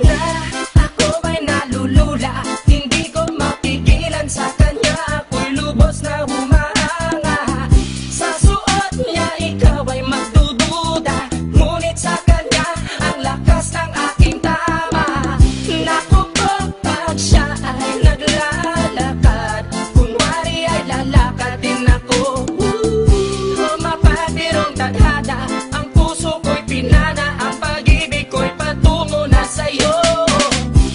na, ako ay nalulula. Hindi ko mapigilan sa kanya, ako'y lubos na humahanga. Sa suot niya ikaw ay magdududa, ngunit sa kanya ang lakas ng aking tama. Naku po, pag siya ay naglalakad, kunwari ay lalakad din ako. Mapatirong tadhana, ang puso ko'y pinana, ang pag-ibig ko'y patungo na sa'yo.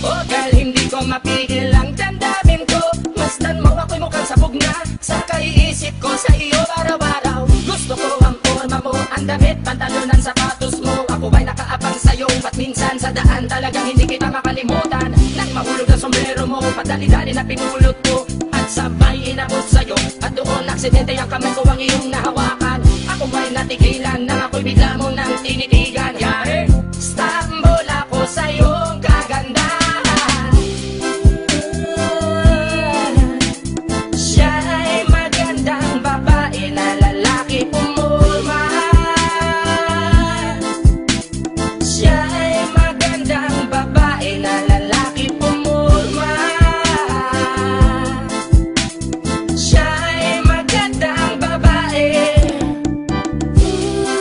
O dahil hindi ko mapigil ang damdamin ko, masdan mo ako'y mukhang sabog na sa kaiisip ko sa iyo araw-araw. Gusto ko ang forma mo, ang damit, pantalonan, sapatos mo. Ako ay nakaabang sa'yo, at minsan sa daan talagang hindi kita makalimutan. Nang mahulog ang sombrero mo, padali-dali na pinulot ko, at sabay inabot sa'yo. At doon aksidente ang kamay ko ang iyong nahawakan. Ako ay natigilan, nang ako'y bigla mo nang tinitigan. Yari, stambol ako sa iyong kagandahan. Siya ay magandang babae na lalaki pumulma. Siya ay magandang babae na lalaki pumulma. Siya ay magandang babae.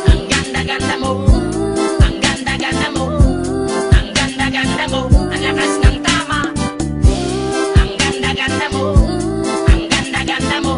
Ang ganda-ganda mo, ang ganda-ganda mo, ang ganda-ganda mo, ang lakas ng tama. Ang ganda-ganda mo, ang ganda-ganda mo,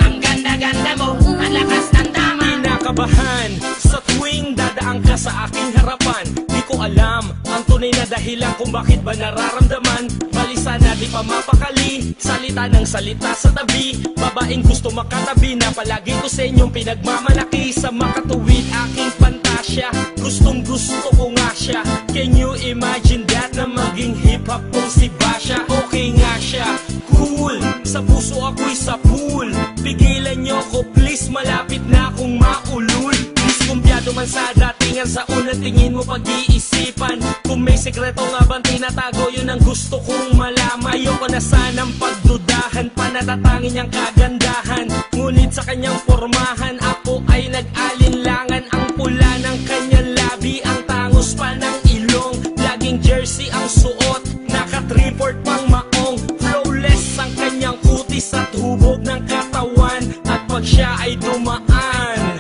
ang ganda-ganda mo, ang lakas ng tama. Kinakabahan sa tuwing dadaan ka sa aking harapan. Di ko alam ang tunay na dahilan kung bakit ba nararamdaman. Balisa na di pa mapakali, salita ng salita sa tabi. Babaeng gusto makatabi na palagi ko sa inyong pinagmamalaki. Sa makatuwid aking pantasya, gustong gusto ko nga siya. Can you imagine that, na maging hip-hop kong si Basha? Okay nga siya, cool, sa puso ako'y sa pool. Pigilan nyo ko please, malapit na akong maulul. Diskumpiyado man sa datingan, sa unang tingin mo pag-iisipan. Kung may sekreto nga bang tinatago, yun ang gusto kong malaman. Ayoko na sanang pagdudahan, panatatangin niyang kagandahan. Ngunit sa kanyang pormahan, ako ay nag-alinlangan. Ang pula ng kanyang labi, ang tangos pa ng ilong. Laging jersey ang suot, naka-3-4 pang maong. Flawless ang kanyang kutis at hubog ng katawan. At pag siya ay dumaan,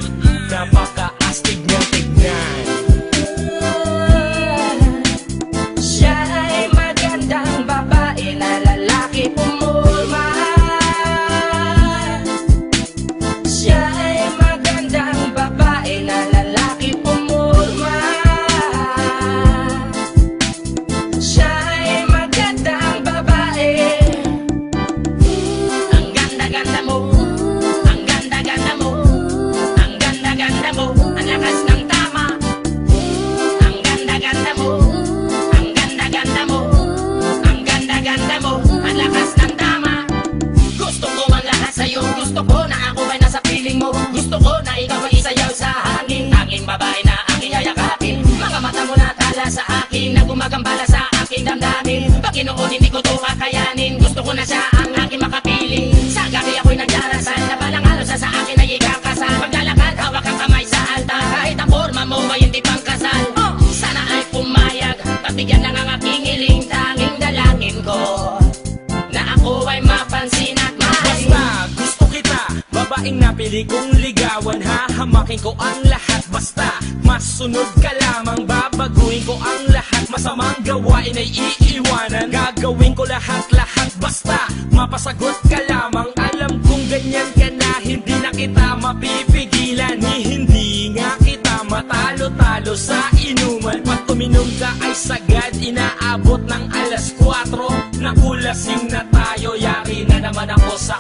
napaka-astig niyang tignan. Siya ay magandang babae na lalaki pumulma. Siya ay magandang babae na lalaki pumulma. Siya ay magandang babae. Ang ganda-ganda mo, ang ganda-ganda mo, ang ganda-ganda mo, ang lakas ng tama. Ang ganda-ganda mo, ang ganda-ganda mo, ang ganda-ganda mo, ang lakas ng tama. Gusto ko ang lahat sa'yo, gusto ko na ako ay nasa piling mo. Gusto ko na ikaw ay isayaw sa hangin, tanging babae na aking yayakapin. Mga mata mo na tala sa akin, na gumagambala sa aking damdamin. Paginoon hindi ko to kakayanin, gusto ko na siya ang aking makapiling. Sa gabi ako'y nagdarasal, na balang halos sa akin ay ikakasal. Paglalakad, hawak ang kamay sa altar, kahit ang forma mo ay hindi pang kasal. Sana ay pumayag, pagbigyan lang ang aking hiling. Tanging dalangin ko na ako ay mapansin at mahalin. Basta gusto kita, babaeng napili kong ligawan. Hahamakin ko ang lahat, basta masunod ka lamang. Babaguhin ko ang lahat, masamang gawain ay iiwanan. Gagawin ko lahat-lahat, basta mapasagot ka lamang. Alam kong ganyan ka na, hindi na kita mapipigilan. Hindi nga kita matalo-talo sa inuman. Pag uminom ka ay sagad, inaabot ng alas 4. Nakulasing na tayo, yari na naman ako sa